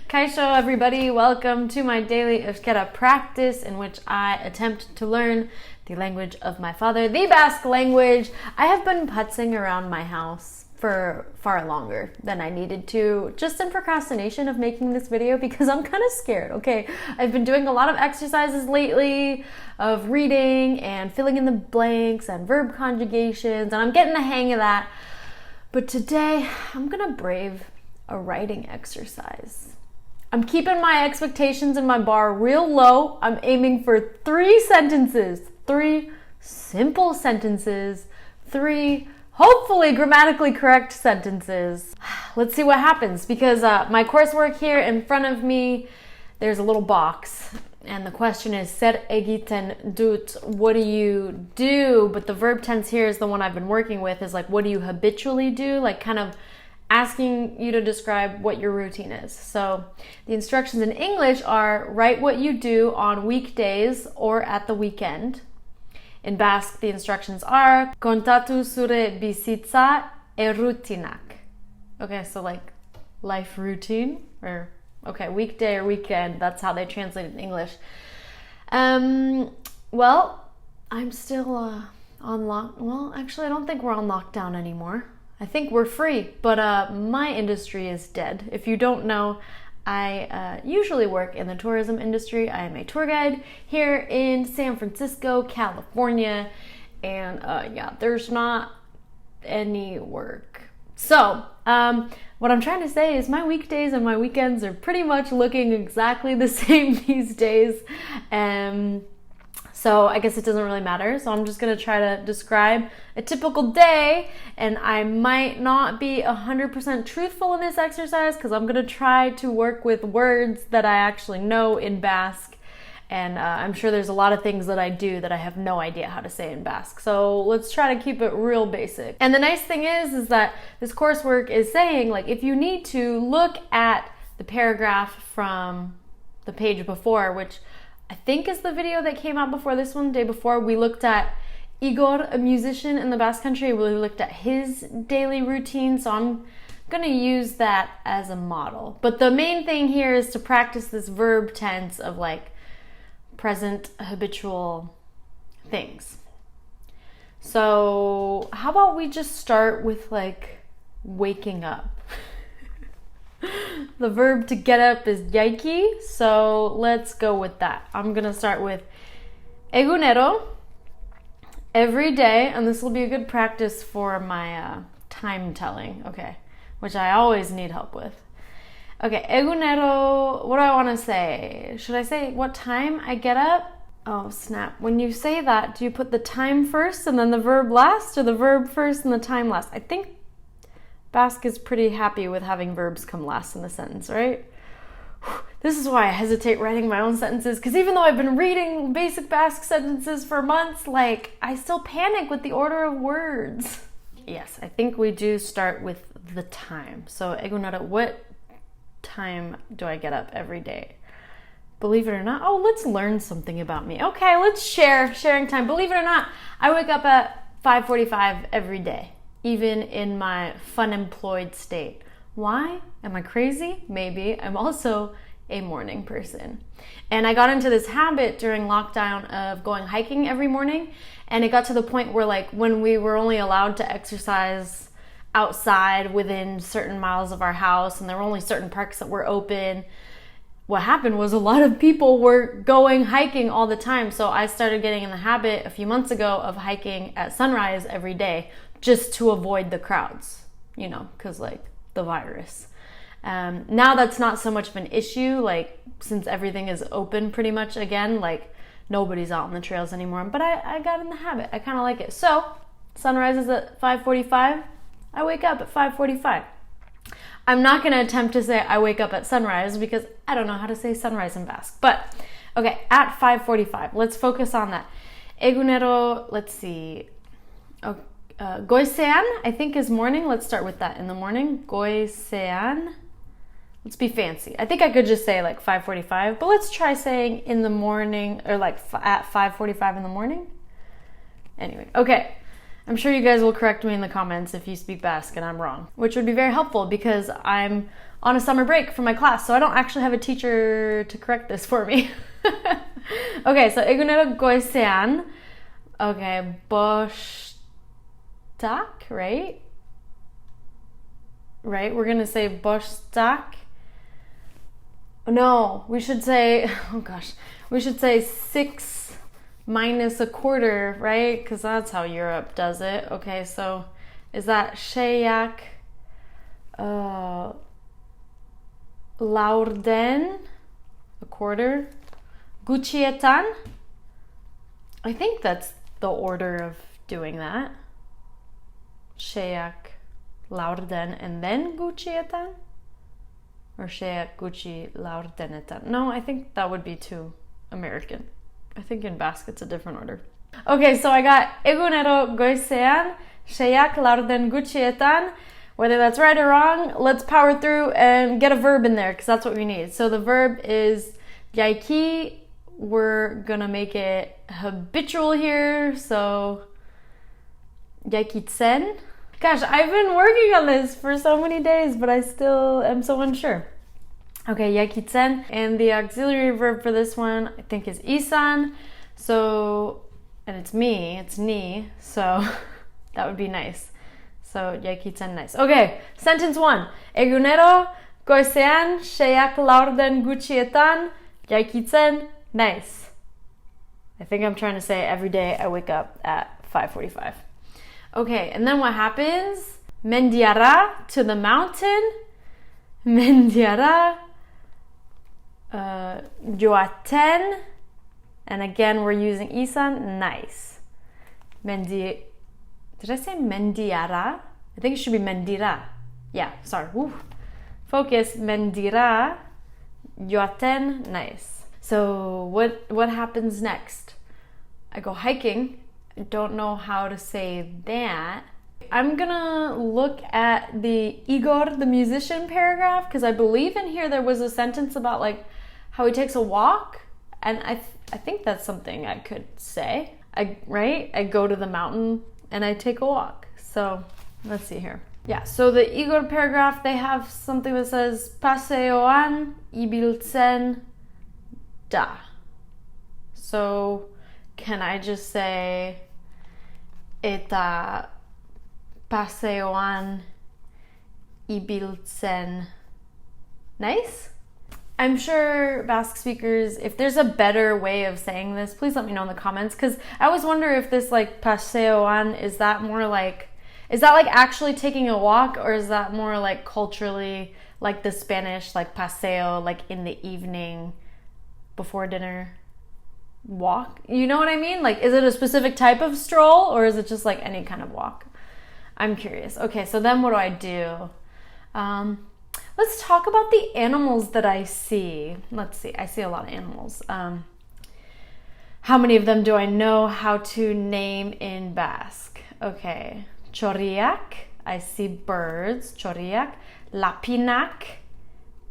Kaixo everybody, welcome to my daily Euskera practice in which I attempt to learn the language of my father, the Basque language. I have been putzing around my house for far longer than I needed to, just in procrastination of making this video because I'm kind of scared, okay? I've been doing a lot of exercises lately of reading and filling in the blanks and verb conjugations, and I'm getting the hang of that. But today, I'm gonna brave a writing exercise. I'm keeping my expectations and my bar real low. I'm aiming for 3 sentences, 3 simple sentences, 3 hopefully grammatically correct sentences. Let's see what happens, because my coursework here in front of me, there's a little box, and the question is ser egiten dut, what do you do? But the verb tense here is the one I've been working with, is like, what do you habitually do? Like kind of asking you to describe what your routine is. So the instructions in English are write what you do on weekdays or at the weekend. In Basque, the instructions are kontatu zure bizitza errutinak. Okay, so like life routine, or okay, weekday or weekend, that's how they translate it in English. Well, I'm still on well, actually I don't think we're on lockdown anymore. I think we're free, but my industry is dead. If you don't know, I usually work in the tourism industry. I am a tour guide here in San Francisco, California, and yeah, there's not any work. So, what I'm trying to say is my weekdays and my weekends are pretty much looking exactly the same these days. So I guess it doesn't really matter. So I'm just going to try to describe a typical day, and I might not be 100% truthful in this exercise because I'm going to try to work with words that I actually know in Basque. And I'm sure there's a lot of things that I do that I have no idea how to say in Basque. So let's try to keep it real basic. And the nice thing is that this coursework is saying, like, if you need to look at the paragraph from the page before, which I think is the video that came out before this one, the day before, we looked at Igor, a musician in the Basque Country. We looked at his daily routine, so I'm gonna use that as a model. But the main thing here is to practice this verb tense of like present habitual things. So how about we just start with like waking up? The verb to get up is yaiki, so let's go with that. I'm gonna start with egunero, every day, and this will be a good practice for my time telling, okay, which I always need help with. Okay, egunero, what do I want to say? Should I say what time I get up? Oh, snap. When you say that, do you put the time first and then the verb last, or the verb first and the time last? I think Basque is pretty happy with having verbs come last in the sentence, right? This is why I hesitate writing my own sentences, because even though I've been reading basic Basque sentences for months, like, I still panic with the order of words. Yes, I think we do start with the time. So, egunero, what time do I get up every day? Believe it or not, oh, let's learn something about me. Okay, let's sharing time. Believe it or not, I wake up at 5:45 every day, even in my fun-employed state. Why? Am I crazy? Maybe. I'm also a morning person. And I got into this habit during lockdown of going hiking every morning, and it got to the point where, like, when we were only allowed to exercise outside within certain miles of our house, and there were only certain parks that were open, what happened was a lot of people were going hiking all the time. So I started getting in the habit a few months ago of hiking at sunrise every day, just to avoid the crowds, you know, because like the virus. Now that's not so much of an issue, like since everything is open pretty much again, like nobody's out on the trails anymore, but I got in the habit. I kind of like it. So sunrise is at 5:45. I wake up at 5:45. I'm not going to attempt to say I wake up at sunrise because I don't know how to say sunrise in Basque. But okay, at 5:45, let's focus on that. Egunero, let's see. Okay. Goizean, I think, is morning. Let's start with that. In the morning, goizean. Let's be fancy. I think I could just say like 5:45, but let's try saying in the morning, or like at 5:45 in the morning. Anyway, okay. I'm sure you guys will correct me in the comments if you speak Basque and I'm wrong, which would be very helpful because I'm on a summer break from my class, so I don't actually have a teacher to correct this for me. Okay, so egunero goizean. Okay, bostak, right? Right, we're gonna say bostak. No, we should say, oh gosh, we should say 6 minus a quarter, right? Because that's how Europe does it. Okay, so is that sheyak laurden, a quarter? Gucietan? I think that's the order of doing that. Sheyak laurden and then gucietan? Or sheyak gucci laurdenetan? No, I think that would be too American. I think in Basque it's a different order. Okay, so I got egunero goizean, sheyak laurden gucietan. Whether that's right or wrong, let's power through and get a verb in there because that's what we need. So the verb is yaiki. We're gonna make it habitual here. So yaikitzen. Gosh, I've been working on this for so many days, but I still am so unsure. Okay, yaikitzen. And the auxiliary verb for this one, I think, is isan. So, and it's me, it's ni. So that would be nice. So yaikitzen, nice. Okay, sentence 1. Egunero goizean sheyak laurden gucietan yaikitzen, nice. I think I'm trying to say every day I wake up at 5:45. Okay, and then what happens? Mendiara, to the mountain. Mendiara. Joaten. And again, we're using isan, nice. Did I say mendiara? I think it should be mendira. Yeah, sorry. Woo. Focus. Mendira. Joaten, nice. So what happens next? I go hiking. I don't know how to say that. I'm gonna look at the Igor the musician paragraph because I believe in here there was a sentence about like how he takes a walk, and I think that's something I could say. I go to the mountain and I take a walk. So let's see here. Yeah, so the Igor paragraph, they have something that says paseoan ibiltzen da. So can I just say eta paseoan ibiltzen nice? I'm sure Basque speakers, if there's a better way of saying this, please let me know in the comments, because I always wonder if this like paseoan, is that like actually taking a walk, or is that more like culturally like the Spanish like paseo, like in the evening before dinner walk? You know what I mean? Like, is it a specific type of stroll, or is it just like any kind of walk? I'm curious. Okay, so then what do I do? Let's talk about the animals that I see. Let's see, I see a lot of animals. How many of them do I know how to name in Basque? Okay, choriak, I see birds, choriak. Lapinak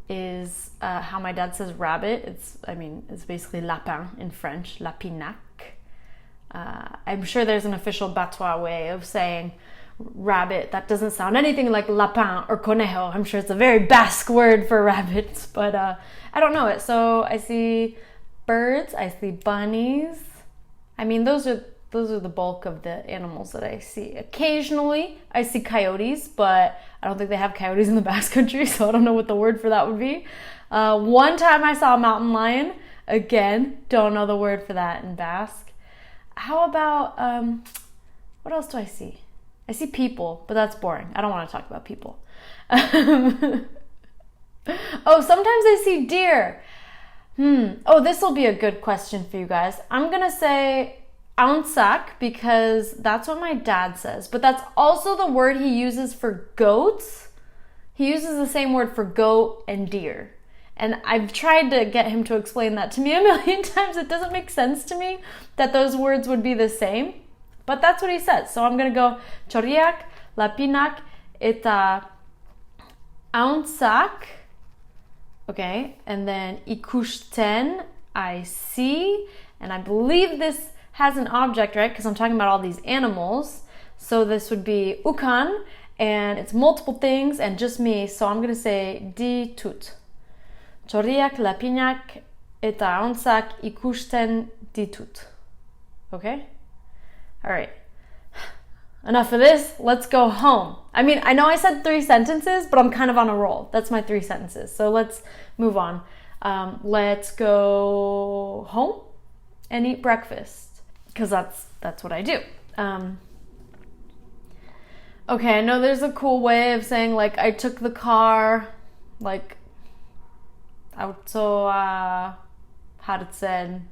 is how my dad says rabbit. It's basically lapin in French, lapinac. I'm sure there's an official Batois way of saying rabbit that doesn't sound anything like lapin or conejo. I'm sure it's a very Basque word for rabbits, but I don't know it. So I see birds, I see bunnies. I mean, those are the bulk of the animals that I see. Occasionally I see coyotes, but I don't think they have coyotes in the Basque country, so I don't know what the word for that would be. One time I saw a mountain lion. Again, don't know the word for that in Basque. How about, what else do I see? I see people, but that's boring. I don't want to talk about people. Oh, sometimes I see deer. Oh, this will be a good question for you guys. I'm going to say aunsak because that's what my dad says, but that's also the word he uses for goats. He uses the same word for goat and deer. And I've tried to get him to explain that to me a million times. It doesn't make sense to me that those words would be the same. But that's what he says. So I'm going to go choriak, lapinak, eta aunsak. Okay, and then ikushten, I see. And I believe this has an object, right? Because I'm talking about all these animals. So this would be ukan, and it's multiple things and just me. So I'm going to say ditut. Txoriak, lapinak, eta ahuntzak ikusten ditut. Okay? All right. Enough of this. Let's go home. I mean, I know I said 3 sentences, but I'm kind of on a roll. That's my 3 sentences. So let's move on. Let's go home and eat breakfast, because that's what I do. Okay, I know there's a cool way of saying, like, I took the car, like, auto, hartzen,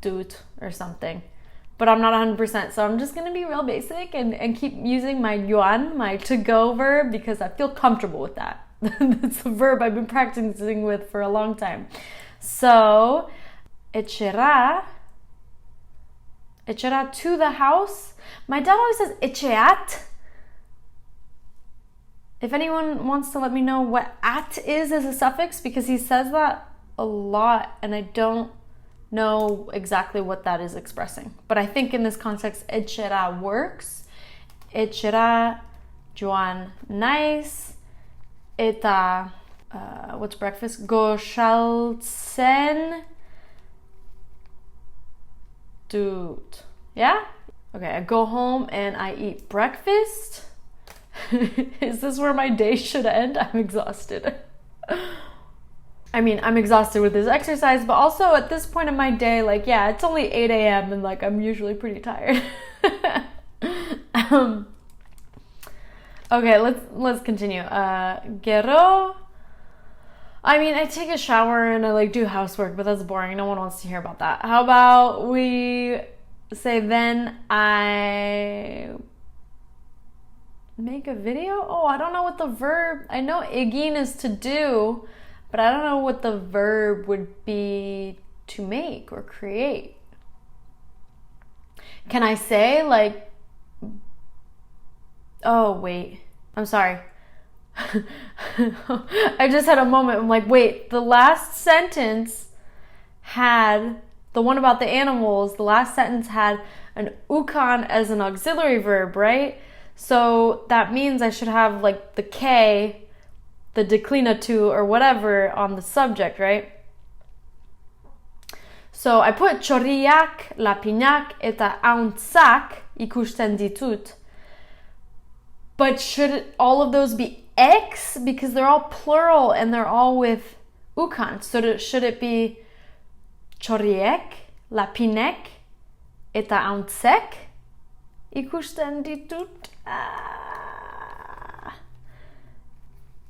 dut, or something. But I'm not 100%, so I'm just going to be real basic and keep using my yuan, my to-go verb, because I feel comfortable with that. It's a verb I've been practicing with for a long time. So, etxera to the house. My dad always says etxeat. If anyone wants to let me know what at is as a suffix, because he says that a lot and I don't know exactly what that is expressing. But I think in this context, etxera works. Etxera joan naiz. Eta, what's breakfast? Goxaltzen dut. Yeah? Okay, I go home and I eat breakfast. Is this where my day should end? I'm exhausted. I mean, I'm exhausted with this exercise, but also at this point in my day, like, yeah, it's only 8 a.m. and like I'm usually pretty tired. Okay, let's continue. Gero. I mean, I take a shower and I like do housework, but that's boring. No one wants to hear about that. How about we say then I make a video? Oh, I don't know what the verb, I know egin is to do, but I don't know what the verb would be to make or create. Can I say like, oh wait, I'm sorry. I just had a moment. I'm like, wait, the last sentence had, the one about the animals, the last sentence had an ukan as an auxiliary verb, right? So that means I should have like the K, the declinative or whatever on the subject, right? So I put txoriak, lapinak, eta ahuntzak ikusten ditut. But should all of those be X? Because they're all plural and they're all with ukan. So should it be txoriek, lapinek, eta ahuntzek ikusten ditut?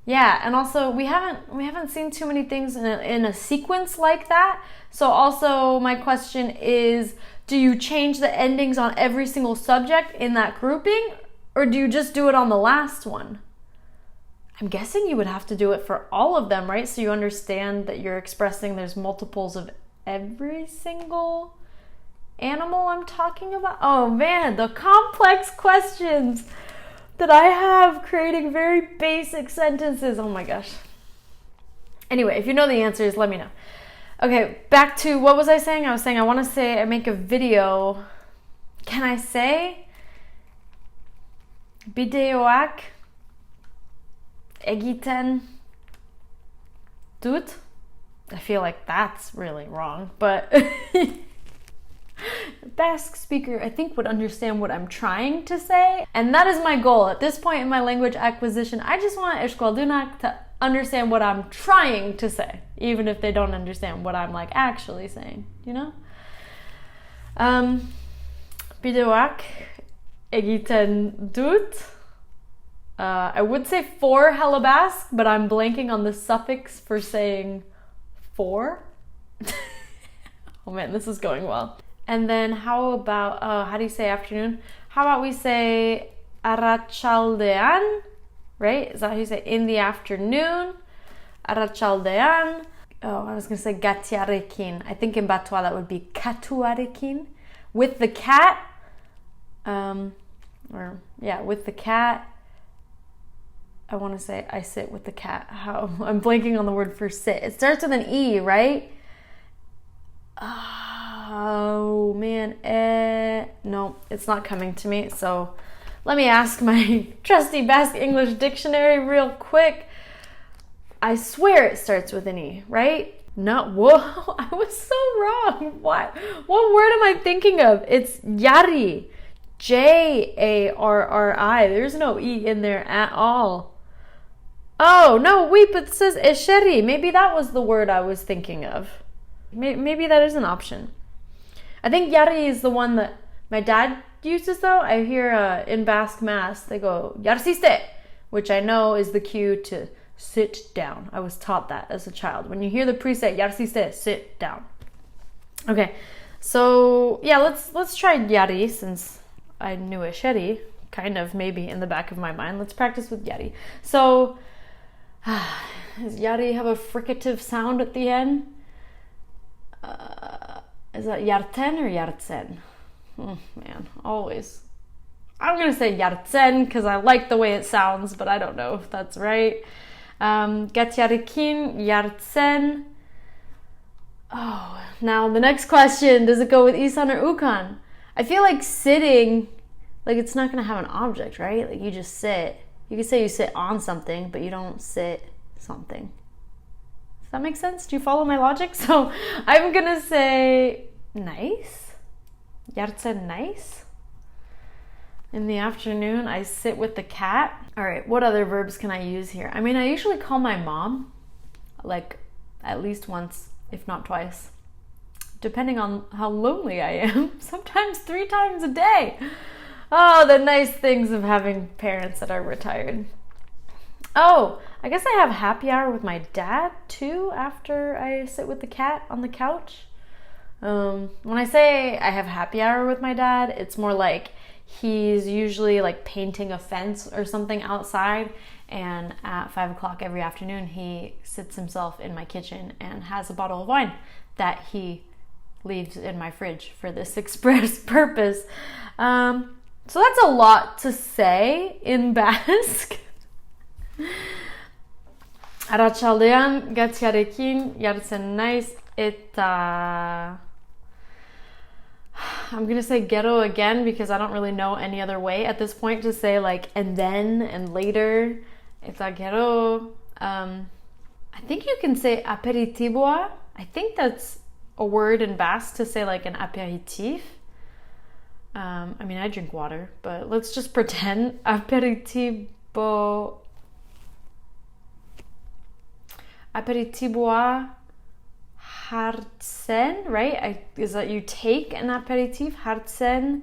Yeah, and also we haven't seen too many things in a sequence like that. So also my question is, do you change the endings on every single subject in that grouping, or do you just do it on the last one? I'm guessing you would have to do it for all of them, right? So you understand that you're expressing there's multiples of every single animal I'm talking about. Oh man, the complex questions that I have creating very basic sentences. Oh my gosh. Anyway, if you know the answers, let me know. Okay, back to, what was I saying? I was saying I want to say I make a video. Can I say bideoak egiten dut? I feel like that's really wrong, but Basque speaker, I think, would understand what I'm trying to say. And that is my goal. At this point in my language acquisition, I just want Euskalduna to understand what I'm trying to say, even if they don't understand what I'm like actually saying, you know? Bideoak egiten dut. I would say for hella Basque, but I'm blanking on the suffix for saying for. Oh man, this is going well. And then how about, how do you say afternoon? How about we say arratsaldean, right? Is that how you say in the afternoon? Arratsaldean. Oh, I was going to say gatiarekin. I think in Batua that would be katuarekin. With the cat. With the cat. I want to say I sit with the cat. How? I'm blanking on the word for sit. It starts with an E, right? Oh man, no, it's not coming to me. So let me ask my trusty Basque English dictionary real quick. I swear it starts with an E, right? No, whoa, I was so wrong. What word am I thinking of? It's Jarri. Jarri. There's no E in there at all. Oh, no, wait, but it says Esheri. Maybe that was the word I was thinking of. Maybe that is an option. I think Jarri is the one that my dad uses, though. I hear in Basque Mass, they go, Jarsiste, which I know is the cue to sit down. I was taught that as a child. When you hear the priest say, Jarsiste, sit down. Okay, so yeah, let's try Jarri, since I knew Esheri, kind of, maybe in the back of my mind. Let's practice with Jarri. So, does Jarri have a fricative sound at the end? Is that Yarten or Yartsen? Oh, man, always. I'm going to say Yartsen because I like the way it sounds, but I don't know if that's right. Gatyarikin, Yartsen. Oh, now the next question, does it go with Isan or Ukan? I feel like sitting, like it's not going to have an object, right? Like you just sit. You could say you sit on something, but you don't sit something. Does that make sense? Do you follow my logic? So I'm going to say nice. Yartsen nice. In the afternoon, I sit with the cat. All right, what other verbs can I use here? I mean, I usually call my mom, like at least once, if not twice, depending on how lonely I am. Sometimes 3 times a day. Oh, the nice things of having parents that are retired. Oh, I guess I have happy hour with my dad too after I sit with the cat on the couch. When I say I have happy hour with my dad, it's more like he's usually like painting a fence or something outside, and at 5 o'clock every afternoon he sits himself in my kitchen and has a bottle of wine that he leaves in my fridge for this express purpose. So that's a lot to say in Basque. Arratsaldean, gatziarekin, jartzen naiz, eta I'm gonna say gero again because I don't really know any other way at this point to say like and then and later. Eta gero. I think you can say aperitiboa. I think that's a word in Basque to say like an aperitif. I mean, I drink water, but let's just pretend aperitiboa, hartzen, right? Is that you take an aperitif? Hartzen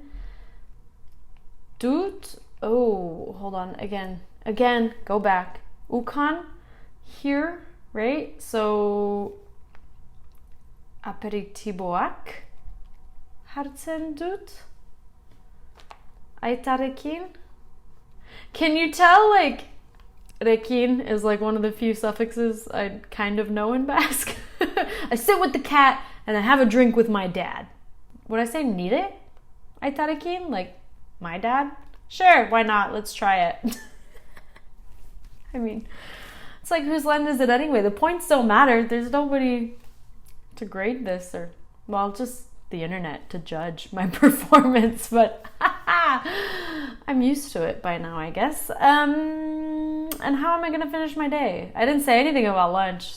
doet. Oh, hold on. Again, go back. Ukan, here, right? So, aperitiboak, hartzen doet. Aitarekin. Can you tell, like, rekin is like one of the few suffixes I kind of know in Basque? I sit with the cat and I have a drink with my dad. Would I say nire? Aitarekin? Like, my dad? Sure, why not? Let's try it. I mean, it's like, whose land is it anyway? The points don't matter. There's nobody to grade this or, well, just the internet to judge my performance, but I'm used to it by now, I guess. And how am I gonna finish my day? I didn't say anything about lunch.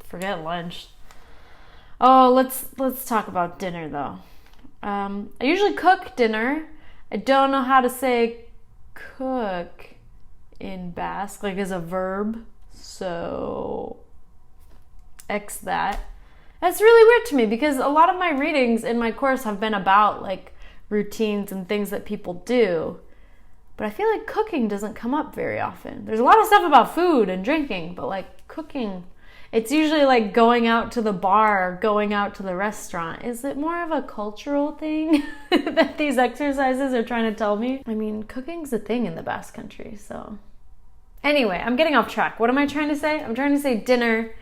Forget lunch. Oh, let's talk about dinner though. I usually cook dinner. I don't know how to say cook in Basque, like as a verb, so X that. That's really weird to me because a lot of my readings in my course have been about like routines and things that people do. But I feel like cooking doesn't come up very often. There's a lot of stuff about food and drinking, but like cooking, it's usually like going out to the bar or going out to the restaurant. Is it more of a cultural thing that these exercises are trying to tell me? I mean, cooking's a thing in the Basque Country, so. Anyway, I'm getting off track. What am I trying to say? I'm trying to say dinner.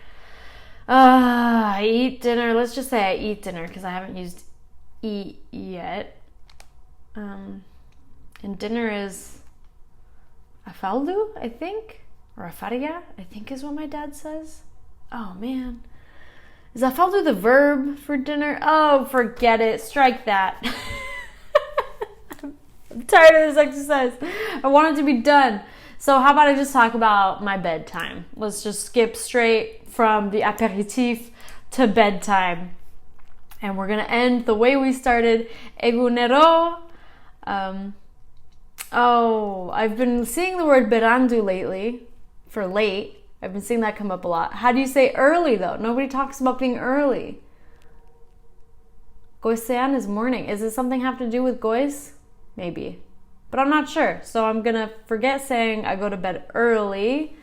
I eat dinner. Let's just say I eat dinner because I haven't used eat yet. And dinner is afaldu, I think, or afaria, I think is what my dad says. Oh man. Is that followed with the verb for dinner? Oh, forget it. Strike that. I'm tired of this exercise. I want it to be done. So how about I just talk about my bedtime? Let's just skip straight from the aperitif to bedtime. And we're going to end the way we started. Egunero. I've been seeing the word berandu lately for late. I've been seeing that come up a lot. How do you say early, though? Nobody talks about being early. Goisean is morning. Is it something have to do with gois? Maybe. But I'm not sure. So I'm going to forget saying I go to bed early.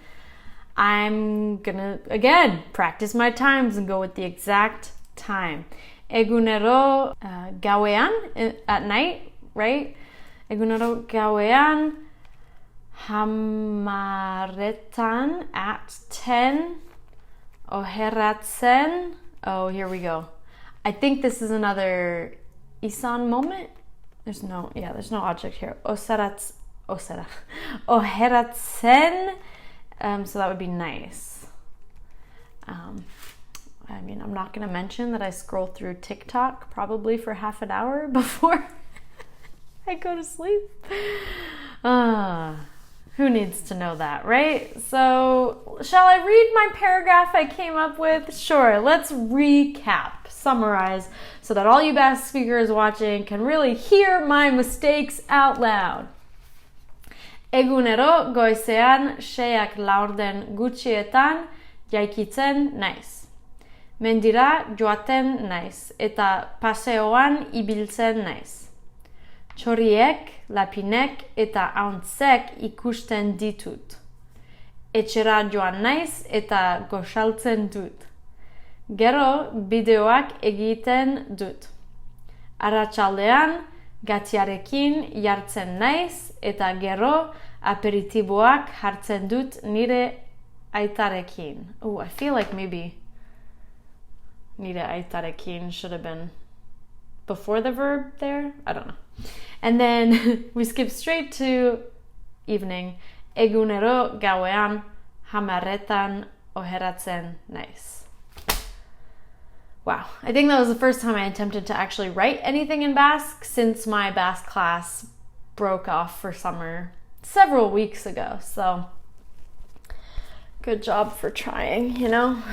I'm going to, again, practice my times and go with the exact time. Egunero gauean, at night, right? Egunero gauean. Hamaretan at 10. Oheratzen. Oh, here we go. I think this is another Isan moment. There's no object here. Oheratzen. So that would be nice. I'm not going to mention that I scroll through TikTok probably for half an hour before I go to sleep. Who needs to know that, right? So, shall I read my paragraph I came up with? Sure, let's recap, summarize, so that all you Basque speakers watching can really hear my mistakes out loud. Egunero goizean seiak laurden gutxietan jaikitzen naiz. Mendira joaten naiz, eta paseoan ibiltzen naiz. Txoriek, lapinek eta hauntzek ikusten ditut. Etxera joan naiz eta goxaltzen dut. Gero bideoak egiten dut. Arratsaldean gatziarekin jartzen naiz eta gero aperitiboak hartzen dut nire aitarekin. Oh, I feel like maybe nire aitarekin should have been before the verb there. I don't know. And then we skip straight to evening. Egunero gauean hamaretan oheratzen naiz. Wow, I think that was the first time I attempted to actually write anything in Basque since my Basque class broke off for summer several weeks ago. So, good job for trying, you know?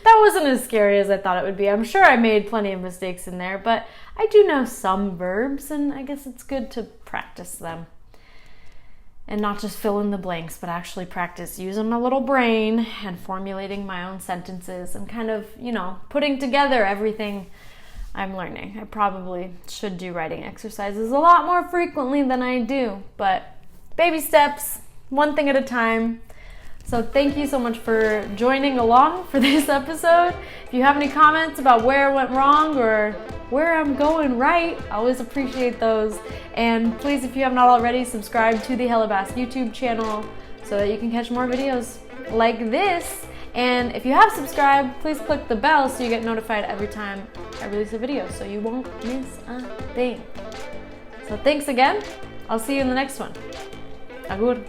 That wasn't as scary as I thought it would be. I'm sure I made plenty of mistakes in there, but I do know some verbs, and I guess it's good to practice them. And not just fill in the blanks, but actually practice using my little brain and formulating my own sentences and kind of, putting together everything I'm learning. I probably should do writing exercises a lot more frequently than I do, but baby steps, one thing at a time. So thank you so much for joining along for this episode. If you have any comments about where I went wrong or where I'm going right, I always appreciate those. And please, if you have not already, subscribe to the Hella Basque YouTube channel so that you can catch more videos like this. And if you have subscribed, please click the bell so you get notified every time I release a video so you won't miss a thing. So thanks again. I'll see you in the next one. Agur.